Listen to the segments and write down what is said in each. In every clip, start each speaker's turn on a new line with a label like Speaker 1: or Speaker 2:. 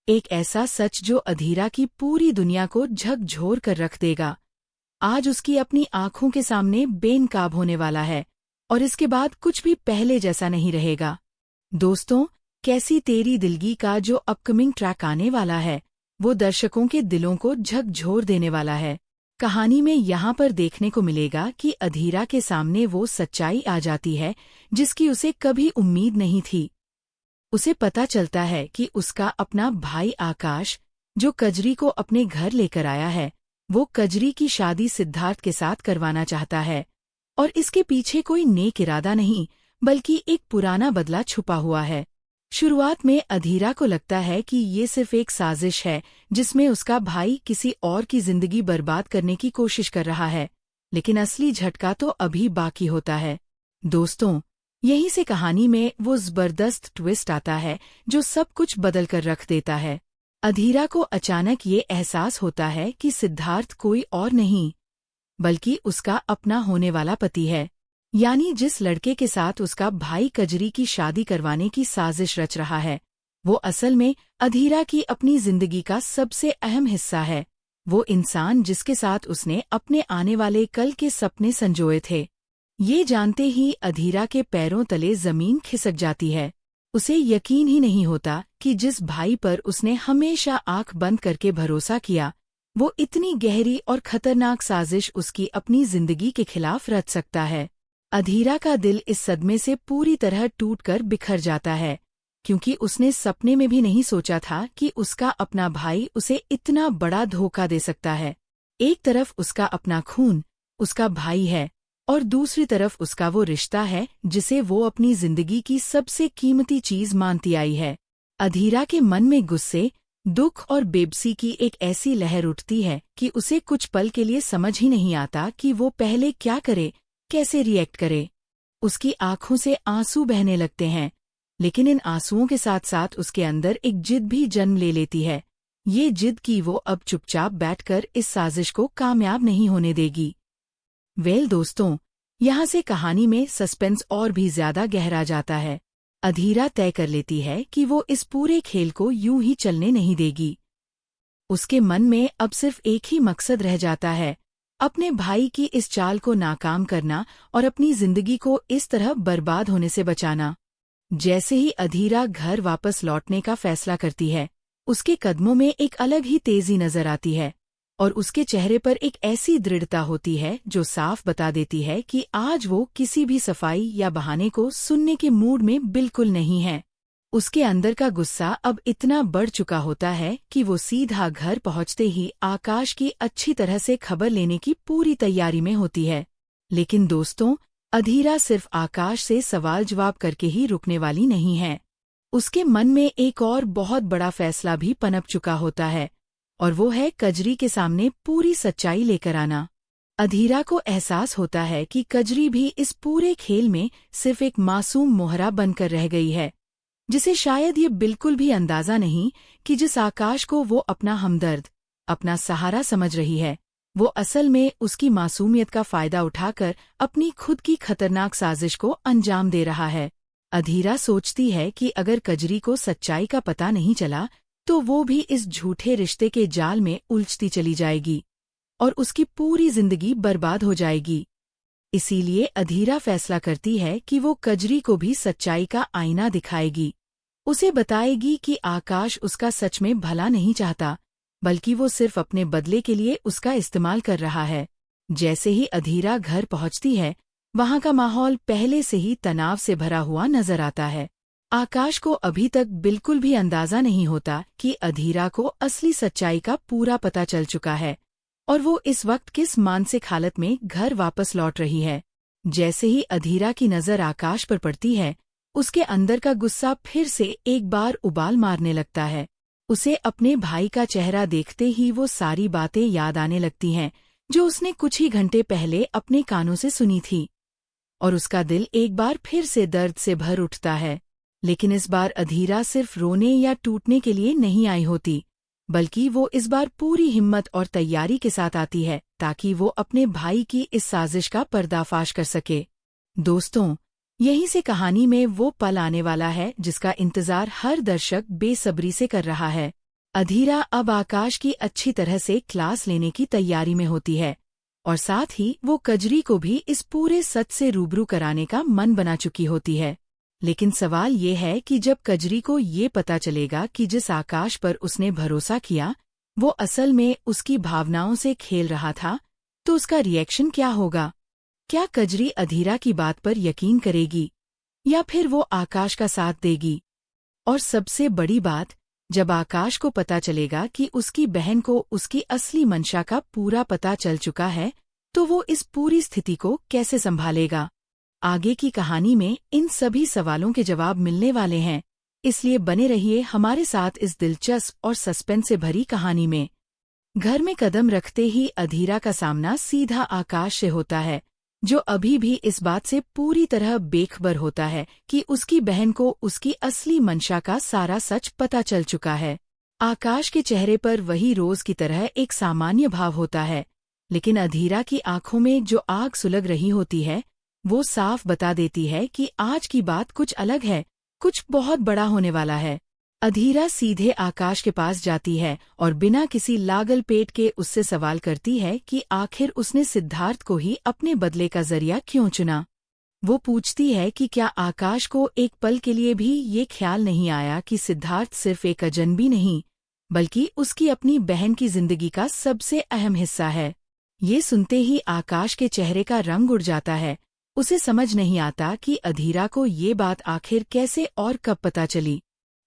Speaker 1: एक ऐसा सच जो अधीरा की पूरी दुनिया को झकझोर कर रख देगा। आज उसकी अपनी आंखों के सामने बेनकाब होने वाला है और इसके बाद कुछ भी पहले जैसा नहीं रहेगा। दोस्तों, कैसी तेरी दिलगी का जो अपकमिंग ट्रैक आने वाला है वो दर्शकों के दिलों को झकझोर देने वाला है। कहानी में यहाँ पर देखने को मिलेगा कि अधीरा के सामने वो सच्चाई आ जाती है जिसकी उसे कभी उम्मीद नहीं थी। उसे पता चलता है कि उसका अपना भाई आकाश, जो कजरी को अपने घर लेकर आया है, वो कजरी की शादी सिद्धार्थ के साथ करवाना चाहता है और इसके पीछे कोई नेक इरादा नहीं बल्कि एक पुराना बदला छुपा हुआ है। शुरुआत में अधीरा को लगता है कि ये सिर्फ एक साजिश है जिसमें उसका भाई किसी और की जिंदगी बर्बाद करने की कोशिश कर रहा है, लेकिन असली झटका तो अभी बाकी होता है। दोस्तों, यहीं से कहानी में वो जबरदस्त ट्विस्ट आता है जो सब कुछ बदल कर रख देता है। अधीरा को अचानक ये एहसास होता है कि सिद्धार्थ कोई और नहीं बल्कि उसका अपना होने वाला पति है, यानी जिस लड़के के साथ उसका भाई कजरी की शादी करवाने की साजिश रच रहा है वो असल में अधीरा की अपनी जिंदगी का सबसे अहम हिस्सा है। वो इंसान जिसके साथ उसने अपने आने वाले कल के सपने संजोए थे। ये जानते ही अधीरा के पैरों तले जमीन खिसक जाती है। उसे यकीन ही नहीं होता कि जिस भाई पर उसने हमेशा आंख बंद करके भरोसा किया वो इतनी गहरी और खतरनाक साजिश उसकी अपनी जिंदगी के खिलाफ रच सकता है। अधीरा का दिल इस सदमे से पूरी तरह टूटकर बिखर जाता है, क्योंकि उसने सपने में भी नहीं सोचा था कि उसका अपना भाई उसे इतना बड़ा धोखा दे सकता है। एक तरफ उसका अपना खून, उसका भाई है, और दूसरी तरफ उसका वो रिश्ता है जिसे वो अपनी जिंदगी की सबसे कीमती चीज मानती आई है। अधीरा के मन में गुस्से, दुख और बेबसी की एक ऐसी लहर उठती है कि उसे कुछ पल के लिए समझ ही नहीं आता कि वो पहले क्या करे, कैसे रिएक्ट करे। उसकी आंखों से आंसू बहने लगते हैं, लेकिन इन आंसुओं के साथ साथ उसके अंदर एक जिद भी जन्म ले लेती है। ये जिद कि वो अब चुपचाप बैठकर इस साजिश को कामयाब नहीं होने देगी। दोस्तों, यहाँ से कहानी में सस्पेंस और भी ज्यादा गहरा जाता है। अधीरा तय कर लेती है कि वो इस पूरे खेल को यूं ही चलने नहीं देगी। उसके मन में अब सिर्फ एक ही मकसद रह जाता है, अपने भाई की इस चाल को नाकाम करना और अपनी जिंदगी को इस तरह बर्बाद होने से बचाना। जैसे ही अधीरा घर वापस लौटने का फैसला करती है, उसके कदमों में एक अलग ही तेजी नजर आती है और उसके चेहरे पर एक ऐसी दृढ़ता होती है जो साफ बता देती है कि आज वो किसी भी सफाई या बहाने को सुनने के मूड में बिल्कुल नहीं है। उसके अंदर का गुस्सा अब इतना बढ़ चुका होता है कि वो सीधा घर पहुंचते ही आकाश की अच्छी तरह से खबर लेने की पूरी तैयारी में होती है। लेकिन दोस्तों, अधीरा सिर्फ आकाश से सवाल जवाब करके ही रुकने वाली नहीं है। उसके मन में एक और बहुत बड़ा फैसला भी पनप चुका होता है, और वो है कजरी के सामने पूरी सच्चाई लेकर आना। अधीरा को एहसास होता है कि कजरी भी इस पूरे खेल में सिर्फ एक मासूम मोहरा बनकर रह गई है, जिसे शायद ये बिल्कुल भी अंदाजा नहीं कि जिस आकाश को वो अपना हमदर्द, अपना सहारा समझ रही है, वो असल में उसकी मासूमियत का फायदा उठाकर अपनी खुद की खतरनाक साजिश को अंजाम दे रहा है। अधीरा सोचती है कि अगर कजरी को सच्चाई का पता नहीं चला तो वो भी इस झूठे रिश्ते के जाल में उलझती चली जाएगी और उसकी पूरी जिंदगी बर्बाद हो जाएगी। इसीलिए अधीरा फैसला करती है कि वो कजरी को भी सच्चाई का आईना दिखाएगी। उसे बताएगी कि आकाश उसका सच में भला नहीं चाहता, बल्कि वो सिर्फ अपने बदले के लिए उसका इस्तेमाल कर रहा है। जैसे ही अधीरा घर पहुंचती है, वहां का माहौल पहले से ही तनाव से भरा हुआ नजर आता है। आकाश को अभी तक बिल्कुल भी अंदाजा नहीं होता कि अधीरा को असली सच्चाई का पूरा पता चल चुका है और वो इस वक्त किस मानसिक हालत में घर वापस लौट रही है। जैसे ही अधीरा की नजर आकाश पर पड़ती है, उसके अंदर का गुस्सा फिर से एक बार उबाल मारने लगता है। उसे अपने भाई का चेहरा देखते ही वो सारी बातें याद आने लगती हैं जो उसने कुछ ही घंटे पहले अपने कानों से सुनी थी, और उसका दिल एक बार फिर से दर्द से भर उठता है। लेकिन इस बार अधीरा सिर्फ रोने या टूटने के लिए नहीं आई होती, बल्कि वो इस बार पूरी हिम्मत और तैयारी के साथ आती है ताकि वो अपने भाई की इस साजिश का पर्दाफाश कर सके। दोस्तों, यहीं से कहानी में वो पल आने वाला है जिसका इंतजार हर दर्शक बेसब्री से कर रहा है। अधीरा अब आकाश की अच्छी तरह से क्लास लेने की तैयारी में होती है और साथ ही वो कजरी को भी इस पूरे सच से रूबरू कराने का मन बना चुकी होती है। लेकिन सवाल ये है कि जब कजरी को ये पता चलेगा कि जिस आकाश पर उसने भरोसा किया वो असल में उसकी भावनाओं से खेल रहा था, तो उसका रिएक्शन क्या होगा? क्या कजरी अधीरा की बात पर यकीन करेगी या फिर वो आकाश का साथ देगी? और सबसे बड़ी बात, जब आकाश को पता चलेगा कि उसकी बहन को उसकी असली मंशा का पूरा पता चल चुका है, तो वो इस पूरी स्थिति को कैसे संभालेगा? आगे की कहानी में इन सभी सवालों के जवाब मिलने वाले हैं, इसलिए बने रहिए हमारे साथ इस दिलचस्प और सस्पेंस से भरी कहानी में। घर में कदम रखते ही अधीरा का सामना सीधा आकाश से होता है, जो अभी भी इस बात से पूरी तरह बेखबर होता है कि उसकी बहन को उसकी असली मंशा का सारा सच पता चल चुका है। आकाश के चेहरे पर वही रोज की तरह एक सामान्य भाव होता है, लेकिन अधीरा की आंखों में जो आग सुलग रही होती है वो साफ बता देती है कि आज की बात कुछ अलग है, कुछ बहुत बड़ा होने वाला है। अधीरा सीधे आकाश के पास जाती है और बिना किसी लागल पेट के उससे सवाल करती है कि आखिर उसने सिद्धार्थ को ही अपने बदले का जरिया क्यों चुना। वो पूछती है कि क्या आकाश को एक पल के लिए भी ये ख्याल नहीं आया कि सिद्धार्थ सिर्फ एक अजनबी नहीं, बल्कि उसकी अपनी बहन की जिंदगी का सबसे अहम हिस्सा है। ये सुनते ही आकाश के चेहरे का रंग उड़ जाता है। उसे समझ नहीं आता कि अधीरा को ये बात आखिर कैसे और कब पता चली।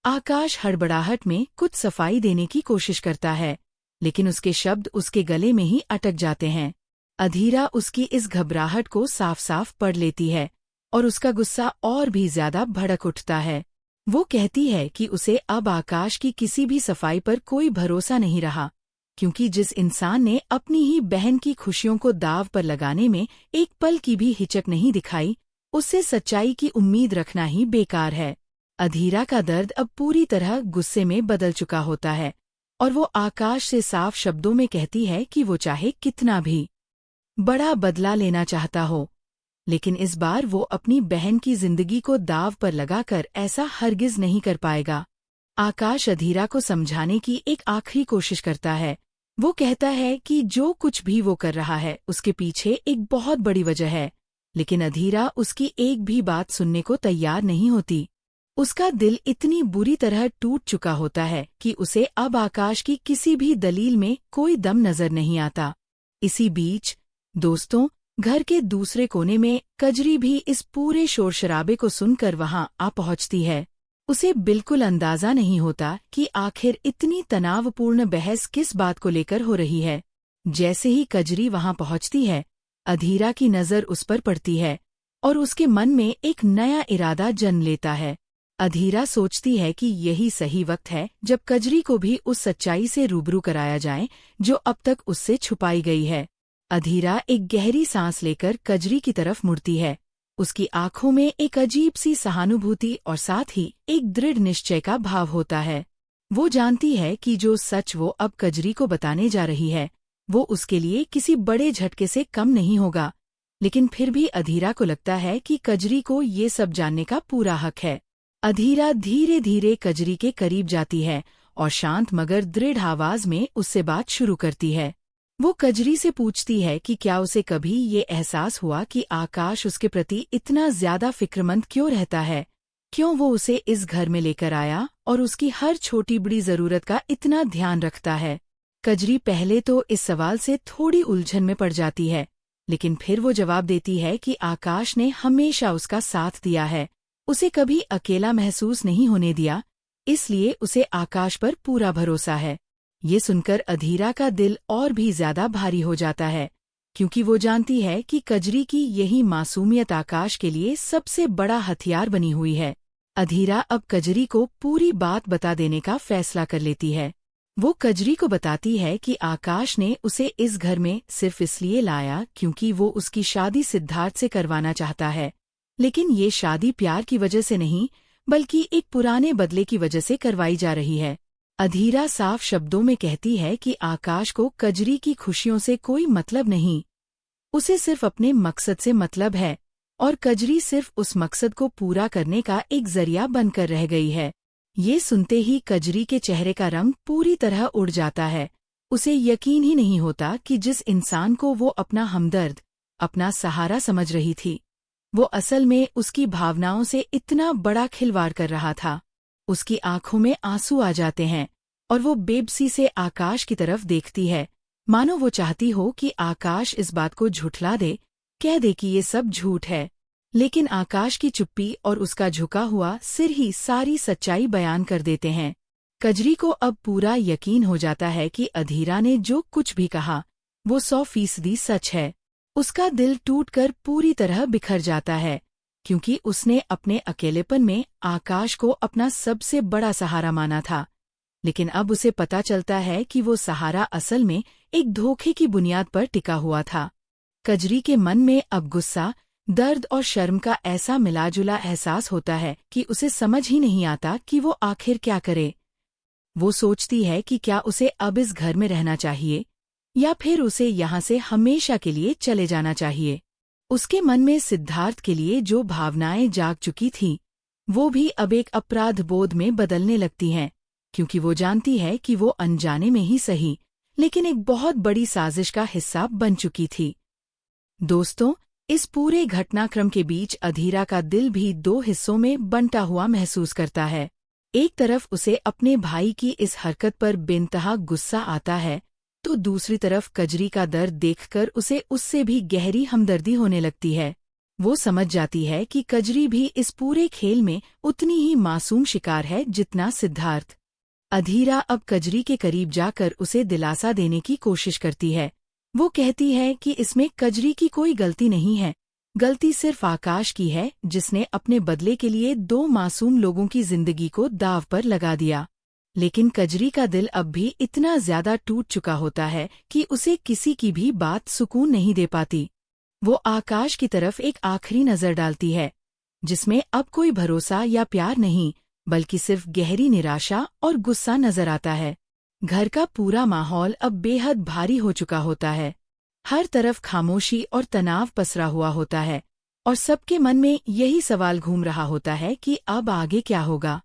Speaker 1: आकाश हड़बड़ाहट में कुछ सफाई देने की कोशिश करता है, लेकिन उसके शब्द उसके गले में ही अटक जाते हैं। अधीरा उसकी इस घबराहट को साफ साफ पढ़ लेती है और उसका गुस्सा और भी ज्यादा भड़क उठता है। वो कहती है कि उसे अब आकाश की किसी भी सफाई पर कोई भरोसा नहीं रहा, क्योंकि जिस इंसान ने अपनी ही बहन की खुशियों को दाव पर लगाने में एक पल की भी हिचक नहीं दिखाई, उससे सच्चाई की उम्मीद रखना ही बेकार है। अधीरा का दर्द अब पूरी तरह गुस्से में बदल चुका होता है और वो आकाश से साफ शब्दों में कहती है कि वो चाहे कितना भी बड़ा बदला लेना चाहता हो, लेकिन इस बार वो अपनी बहन की जिंदगी को दाव पर लगाकर ऐसा हरगिज नहीं कर पाएगा। आकाश अधीरा को समझाने की एक आखिरी कोशिश करता है। वो कहता है कि जो कुछ भी वो कर रहा है उसके पीछे एक बहुत बड़ी वजह है, लेकिन अधीरा उसकी एक भी बात सुनने को तैयार नहीं होती। उसका दिल इतनी बुरी तरह टूट चुका होता है कि उसे अब आकाश की किसी भी दलील में कोई दम नजर नहीं आता। इसी बीच दोस्तों, घर के दूसरे कोने में कजरी भी इस पूरे शोर शराबे को सुनकर वहां आ पहुंचती है। उसे बिल्कुल अंदाजा नहीं होता कि आखिर इतनी तनावपूर्ण बहस किस बात को लेकर हो रही है। जैसे ही कजरी वहां पहुंचती है, अधीरा की नजर उस पर पड़ती है और उसके मन में एक नया इरादा जन्म लेता है। अधीरा सोचती है कि यही सही वक्त है जब कजरी को भी उस सच्चाई से रूबरू कराया जाए जो अब तक उससे छुपाई गई है। अधीरा एक गहरी सांस लेकर कजरी की तरफ मुड़ती है। उसकी आंखों में एक अजीब सी सहानुभूति और साथ ही एक दृढ़ निश्चय का भाव होता है। वो जानती है कि जो सच वो अब कजरी को बताने जा रही है वो उसके लिए किसी बड़े झटके से कम नहीं होगा, लेकिन फिर भी अधीरा को लगता है कि कजरी को ये सब जानने का पूरा हक है। अधीरा धीरे धीरे कजरी के करीब जाती है और शांत मगर दृढ़ आवाज में उससे बात शुरू करती है। वो कजरी से पूछती है कि क्या उसे कभी ये एहसास हुआ कि आकाश उसके प्रति इतना ज्यादा फिक्रमंद क्यों रहता है, क्यों वो उसे इस घर में लेकर आया और उसकी हर छोटी बड़ी जरूरत का इतना ध्यान रखता है। कजरी पहले तो इस सवाल से थोड़ी उलझन में पड़ जाती है, लेकिन फिर वो जवाब देती है कि आकाश ने हमेशा उसका साथ दिया है, उसे कभी अकेला महसूस नहीं होने दिया, इसलिए उसे आकाश पर पूरा भरोसा है। ये सुनकर अधीरा का दिल और भी ज्यादा भारी हो जाता है, क्योंकि वो जानती है कि कजरी की यही मासूमियत आकाश के लिए सबसे बड़ा हथियार बनी हुई है। अधीरा अब कजरी को पूरी बात बता देने का फैसला कर लेती है। वो कजरी को बताती है कि आकाश ने उसे इस घर में सिर्फ इसलिए लाया क्योंकि वो उसकी शादी सिद्धार्थ से करवाना चाहता है, लेकिन ये शादी प्यार की वजह से नहीं बल्कि एक पुराने बदले की वजह से करवाई जा रही है। अधीरा साफ शब्दों में कहती है कि आकाश को कजरी की खुशियों से कोई मतलब नहीं, उसे सिर्फ अपने मकसद से मतलब है और कजरी सिर्फ उस मकसद को पूरा करने का एक जरिया बनकर रह गई है। ये सुनते ही कजरी के चेहरे का रंग पूरी तरह उड़ जाता है। उसे यकीन ही नहीं होता कि जिस इंसान को वो अपना हमदर्द, अपना सहारा समझ रही थी, वो असल में उसकी भावनाओं से इतना बड़ा खिलवाड़ कर रहा था। उसकी आंखों में आंसू आ जाते हैं और वो बेबसी से आकाश की तरफ देखती है, मानो वो चाहती हो कि आकाश इस बात को झुठला दे, कह दे कि ये सब झूठ है। लेकिन आकाश की चुप्पी और उसका झुका हुआ सिर ही सारी सच्चाई बयान कर देते हैं। कजरी को अब पूरा यकीन हो जाता है कि अधीरा ने जो कुछ भी कहा वो 100% सच है। उसका दिल टूटकर पूरी तरह बिखर जाता है, क्योंकि उसने अपने अकेलेपन में आकाश को अपना सबसे बड़ा सहारा माना था। लेकिन अब उसे पता चलता है कि वो सहारा असल में एक धोखे की बुनियाद पर टिका हुआ था। कजरी के मन में अब गुस्सा, दर्द और शर्म का ऐसा मिलाजुला एहसास होता है कि उसे समझ ही नहीं आता कि वो आखिर क्या करे। वो सोचती है कि क्या उसे अब इस घर में रहना चाहिए या फिर उसे यहाँ से हमेशा के लिए चले जाना चाहिए। उसके मन में सिद्धार्थ के लिए जो भावनाएं जाग चुकी थीं, वो भी अब एक अपराध बोध में बदलने लगती हैं, क्योंकि वो जानती है कि वो अनजाने में ही सही, लेकिन एक बहुत बड़ी साजिश का हिस्सा बन चुकी थी। दोस्तों, इस पूरे घटनाक्रम के बीच अधीरा का दिल भी 2 हिस्सों में बंटा हुआ महसूस करता है। एक तरफ उसे अपने भाई की इस हरकत पर बेइंतहा गुस्सा आता है, तो दूसरी तरफ कजरी का दर्द देखकर उसे उससे भी गहरी हमदर्दी होने लगती है। वो समझ जाती है कि कजरी भी इस पूरे खेल में उतनी ही मासूम शिकार है जितना सिद्धार्थ। अधीरा अब कजरी के करीब जाकर उसे दिलासा देने की कोशिश करती है। वो कहती है कि इसमें कजरी की कोई गलती नहीं है, गलती सिर्फ आकाश की है, जिसने अपने बदले के लिए 2 मासूम लोगों की जिंदगी को दांव पर लगा दिया। लेकिन कजरी का दिल अब भी इतना ज्यादा टूट चुका होता है कि उसे किसी की भी बात सुकून नहीं दे पाती। वो आकाश की तरफ एक आखिरी नजर डालती है, जिसमें अब कोई भरोसा या प्यार नहीं, बल्कि सिर्फ गहरी निराशा और गुस्सा नजर आता है। घर का पूरा माहौल अब बेहद भारी हो चुका होता है। हर तरफ खामोशी और तनाव पसरा हुआ होता है और सबके मन में यही सवाल घूम रहा होता है कि अब आगे क्या होगा।